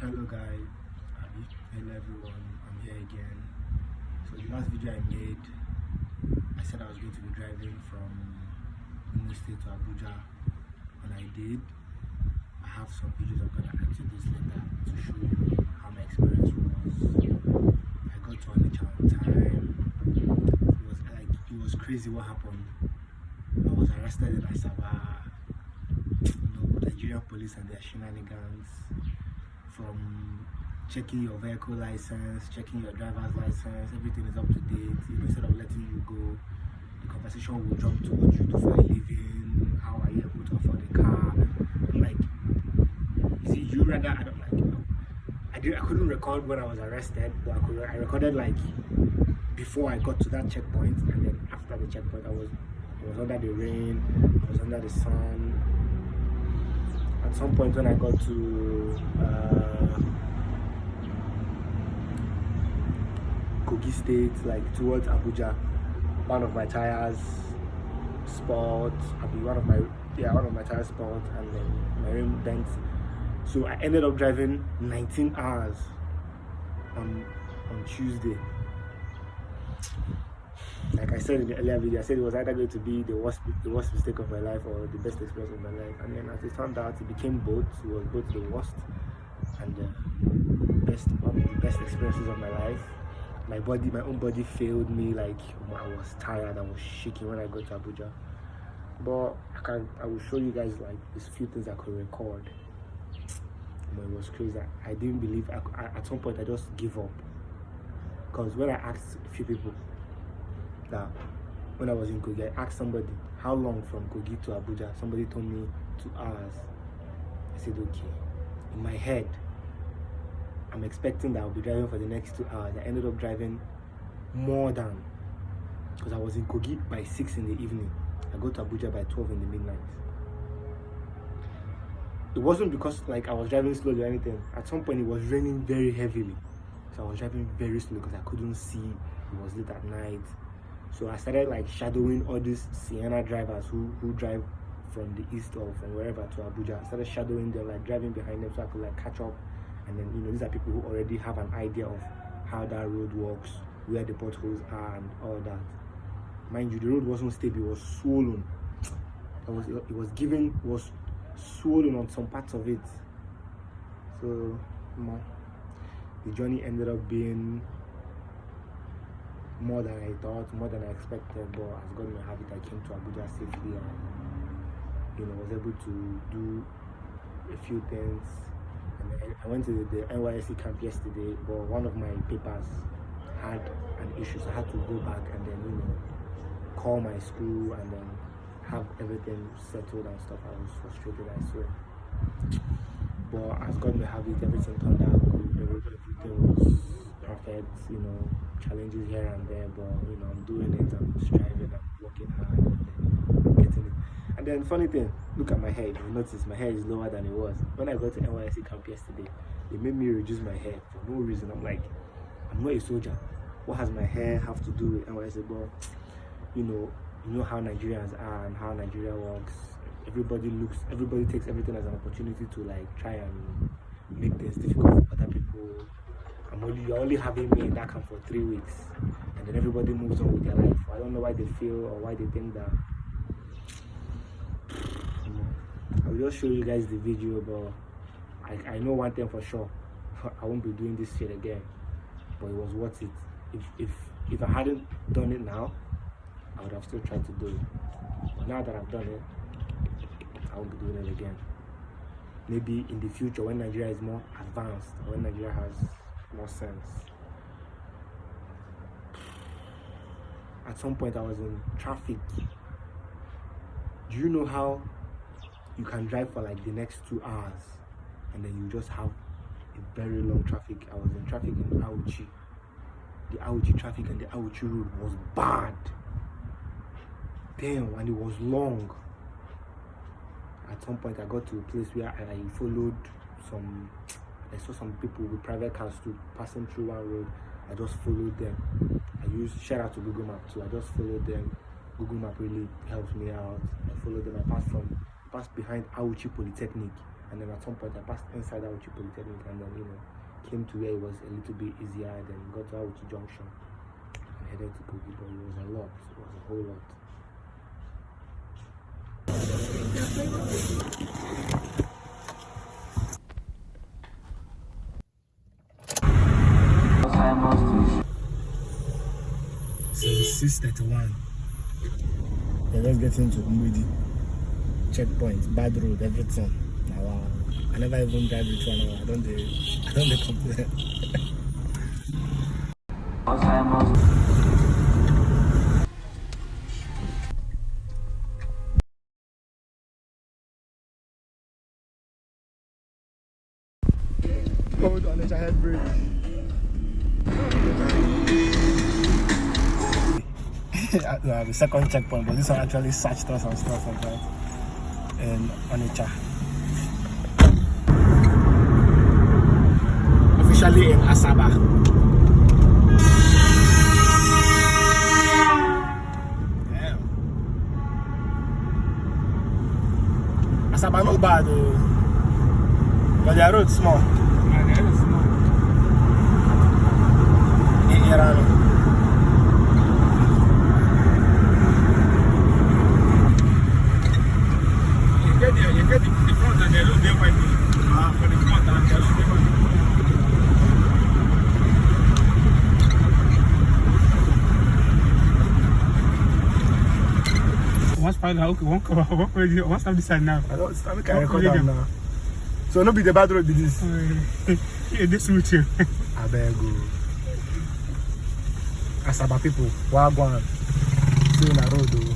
Hello guys, hello everyone, I'm here again. So the last video I made, I said I was going to be driving from Imo State to Abuja, and I did. I have some videos I'm going to add to this later to show you how my experience was. I got to Onitsha on time. It was crazy what happened. I was arrested in Asaba, Nigerian police and their shenanigans. From checking your vehicle license, checking your driver's license, everything is up to date. Instead of letting you go, the conversation will jump to what you do for a living, how are you able to afford a car. I'm like, you see, you rather, I don't like, I couldn't record when I was arrested, but I recorded like before I got to that checkpoint, and then after the checkpoint, I was under the rain, I was under the sun. At some point when I got to Kogi State, like towards Abuja, one of my tires spoiled. One of my tires spoiled, and then my rim bent. So I ended up driving 19 hours on Tuesday. Like I said in the earlier video, I said it was either going to be the worst mistake of my life or the best experience of my life. And then as it turned out, it became both. It was both the worst and one of the best experiences of my life. My own body failed me. Like, I was tired, I was shaking when I got to Abuja. But I will show you guys like these few things I could record. But it was crazy. I didn't believe. At some point I just gave up, because when I asked a few people that when I was in Kogi, I asked somebody how long from Kogi to Abuja. Somebody told me 2 hours. I said okay. In my head, I'm expecting that I'll be driving for the next 2 hours. I ended up driving more than, because I was in Kogi by 6 in the evening. I got to Abuja by 12 in the midnight. It wasn't because like I was driving slowly or anything. At some point it was raining very heavily, so I was driving very slow because I couldn't see. It was late at night. So I started like shadowing all these Sienna drivers who drive from the east or from wherever to Abuja. I started shadowing them, like driving behind them so I could like catch up. And then these are people who already have an idea of how that road works, where the potholes are and all that. Mind you, the road wasn't stable, it was swollen. It was swollen on some parts of it. So the journey ended up being more than I thought, more than I expected, but as God may have it, I came to Abuja safely and was able to do a few things. And I went to the NYSC camp yesterday, but one of my papers had an issue, so I had to go back and then call my school and then have everything settled and stuff. I was frustrated, I swear. But as God may have it, everything turned out good. Everything was perfect, challenges here and there, but I'm doing it, I'm striving, I'm working hard, and then getting it. And then funny thing, look at my hair. You notice my hair is lower than it was. When I got to NYSC camp yesterday, they made me reduce my hair for no reason. I'm like, I'm not a soldier. What has my hair have to do with NYSC? But you know how Nigerians are and how Nigeria works. Everybody takes everything as an opportunity to like try and make things difficult for other people. You're only having me in that camp for 3 weeks, and then everybody moves on with their life. I don't know why they feel or why they think that. I will just show you guys the video, but I know one thing for sure. I won't be doing this shit again. But it was worth it. If I hadn't done it now, I would have still tried to do it. But now that I've done it, I won't be doing it again. Maybe in the future when Nigeria is more advanced, or when Nigeria has more sense. At some point I was in traffic. Do you know how you can drive for like the next 2 hours and then you just have a very long traffic? I was in traffic in Abuja. The Abuja traffic and the Abuja road was bad. Damn, and it was long. At some point I got to a place where I saw some people with private cars too passing through one road. I just followed them. Shout out to Google Map too. I just followed them. Google Map really helped me out. I followed them. I passed behind Abuja Polytechnic. And then at some point I passed inside Auchi Polytechnic, and then came to where it was a little bit easier. Then got to Auchi Junction and headed to Kogi, but it was a lot. It was a whole lot. So it's 6:31. Let's get into Umbudi. Checkpoint, bad road, everything. Wow. I never even drive with 1 hour. I don't complain. Hold on, it's a head bridge. The second checkpoint, but this one actually searched us and stuff like that. And Onitsha. Officially in Asaba. Damn. Asaba not bad though. But the road small. Yeah, the road is small. In Iran. You get the front and the road they white. For the front and the road they white. What's part of what's up this side now? I don't stand can record them now. So no be the bad road be this. Yeah, this with you. I beg you. Asaba people, wagwan. Still in the road though.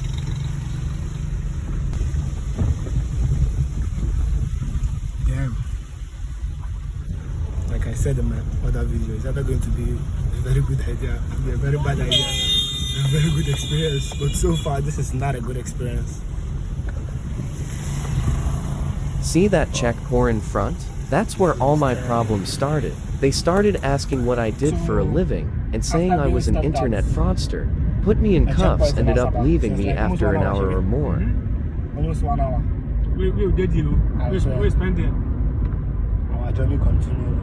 Like I said in my other video, it's either going to be a very good idea, or be a very bad idea, a very good experience. But so far, this is not a good experience. See that check pour in front? That's where all my problems started. They started asking what I did for a living, and saying I was an internet fraudster. Put me in cuffs, ended up leaving me after an hour or more. Almost 1 hour. We did you. We spent it. Our journey continues.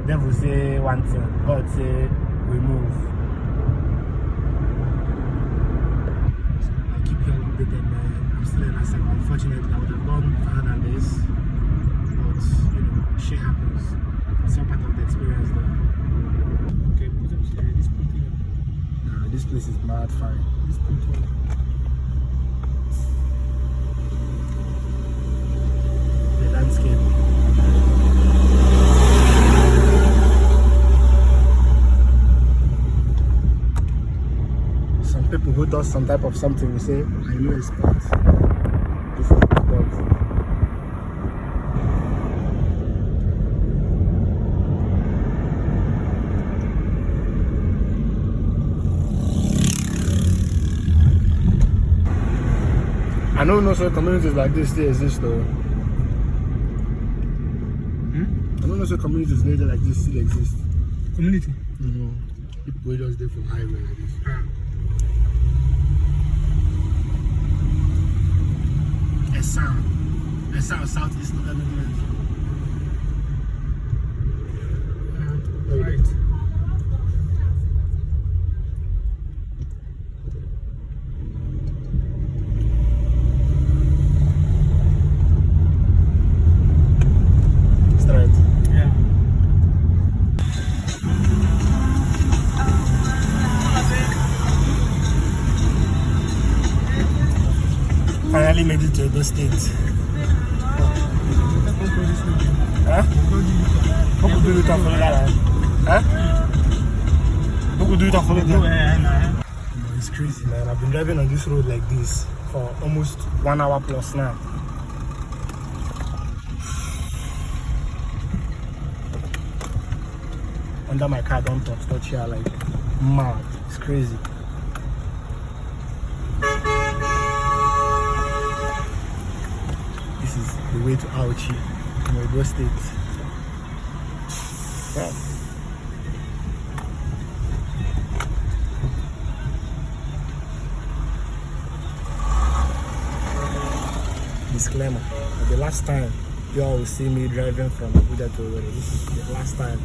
Devil say one thing, God say we move. So I keep you updated, man. I'm still in Asaba. Unfortunately, I would have gone further than this, but shit happens. It's all part of the experience, though. Okay, put up this point here. Nah, this place is mad fine. This point here. The landscape. Some people who does some type of something, we say, I know a spot. This is the spot. I don't know so communities like this still exist though. I don't know so communities later like this still exist. Community? People who just there for highway like this. A sound southeast of everywhere. Right. Straight. Yeah. Finally made it to Edo State. Huh? Who could do it off of that? Huh? Who could do it off of that? It's crazy, man. I've been driving on this road like this for almost 1 hour plus now. Under my car, don't touch here like mad. It's crazy. This is the way to Auchi in Edo State. Yeah. Disclaimer. the last time you all will see me driving from Abuja to Owerri. This is the last time.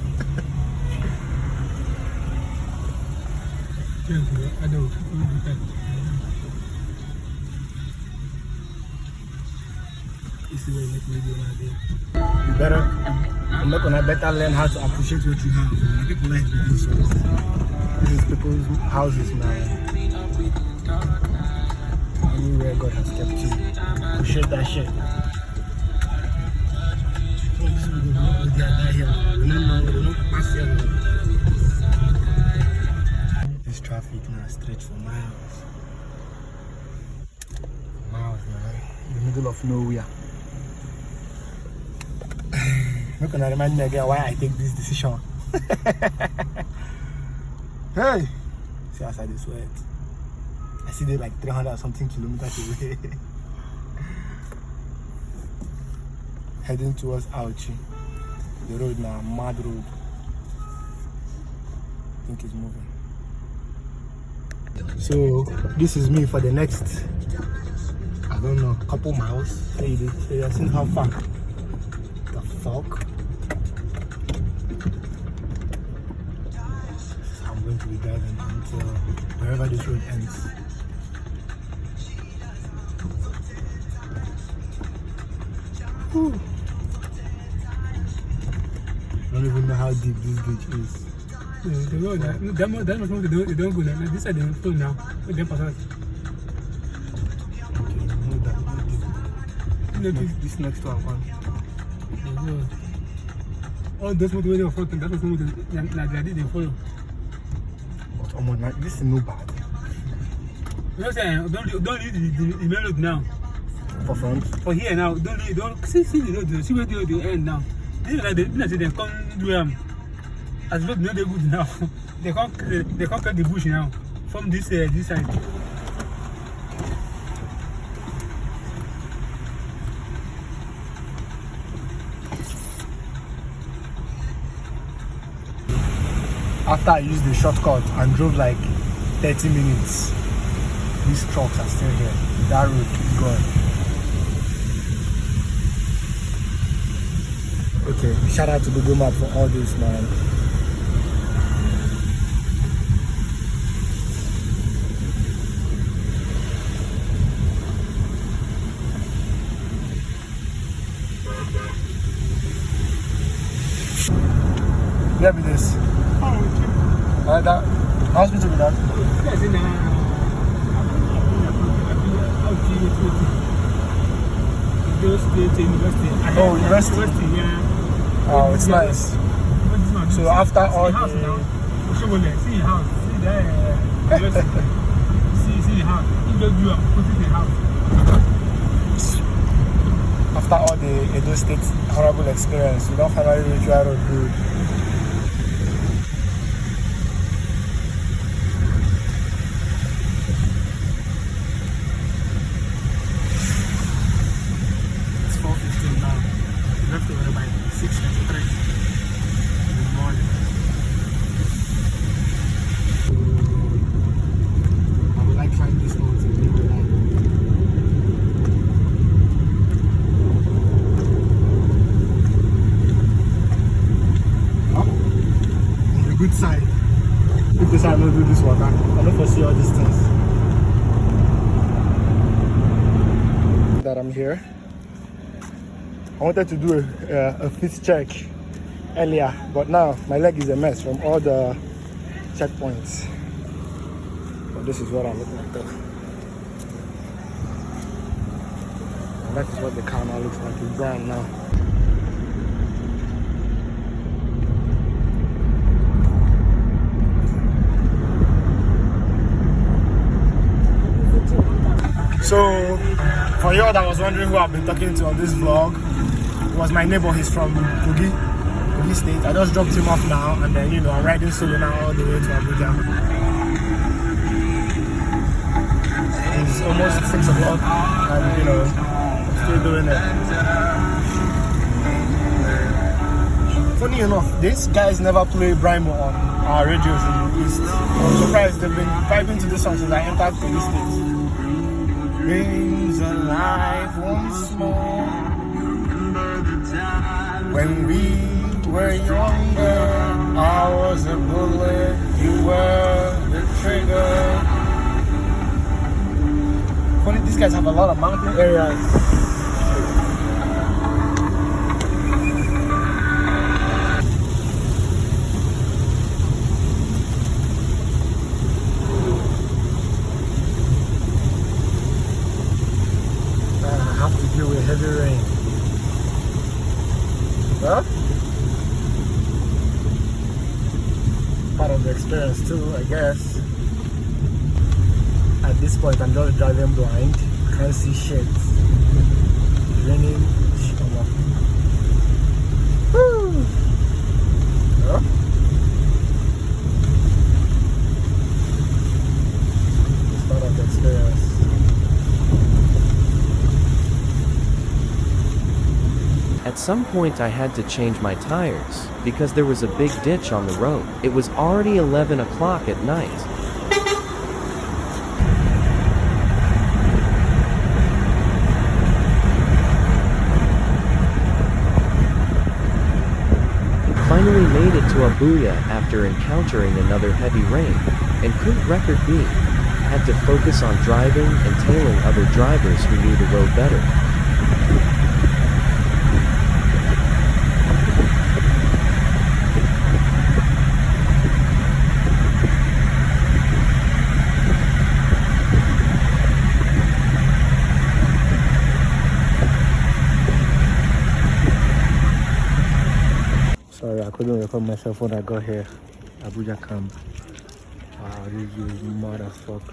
You better, I'm not gonna better learn how to appreciate what you have. People like to do so. This is people's houses now. Anywhere God has kept you. Appreciate that shit. This traffic now stretch for miles. Miles, man. In the middle of nowhere. Not gonna remind me again why I take this decision. Hey! See outside the sweat. I see they like 300 something kilometers away. Heading towards Auchi. The road now, mad road. I think it's moving. So this is me for the next, I don't know, couple miles. So you're seeing how far. The fuck? I'm going to be driving until wherever this road ends. Whew. I don't even know how deep this ditch is. The road, that must mean they don't go there. This side they don't go now. They pass us. Okay, no that, no deep. This next one, All those motor where front, that was motor like they follow. But this is no bad. You know saying, don't leave the main road now. For front? For here now, don't see the road, see where the end now. This is like they come do as road no they good now. They can't cut the bush now from this side. After I used the shortcut and drove like 30 minutes, these trucks are still here. That road keeps going. Okay, shout out to Google Map for all this, man. Where be this? That hospital with that? Oh, university. Yeah. Oh, it's nice. So after all the... See the house. See there. See the house. You just do put it in the house. After all the Edo State horrible experience, we don't finally reach our road good. It's 4:15 now. We left over by 6:23 in the morning. I would like climb this mountain. Good side. If this side not do this water, I don't foresee all these things. That I'm here. I wanted to do a fit check earlier, but now my leg is a mess from all the checkpoints. But this is what I look like though. And that is what the car now looks like. It's brown now. So, for you all that was wondering who I've been talking to on this vlog, it was my neighbor. He's from Kogi State. I just dropped him off now, and then I'm riding solo now all the way to Abuja. It's almost 6 o'clock, and still doing it. Funny enough, these guys never play Brimo on our radios in the East. I'm surprised they've been vibing to this song since I entered Kogi State. Rings alive once more. When we were younger, I was a bullet, you were the trigger. Funny, these guys have a lot of mountain areas. I have to deal with heavy rain. Well, part of the experience too, I guess. At this point, I'm just driving blind. Can't see shit. It's raining. Woo! Well, it's part of the experience. At some point I had to change my tires, because there was a big ditch on the road. It was already 11 o'clock at night. Finally made it to Abuja after encountering another heavy rain, and couldn't record B. Had to focus on driving and tailing other drivers who knew the road better. Sorry, I couldn't record myself when I got here. Abuja camp. Wow, this is mad as fuck.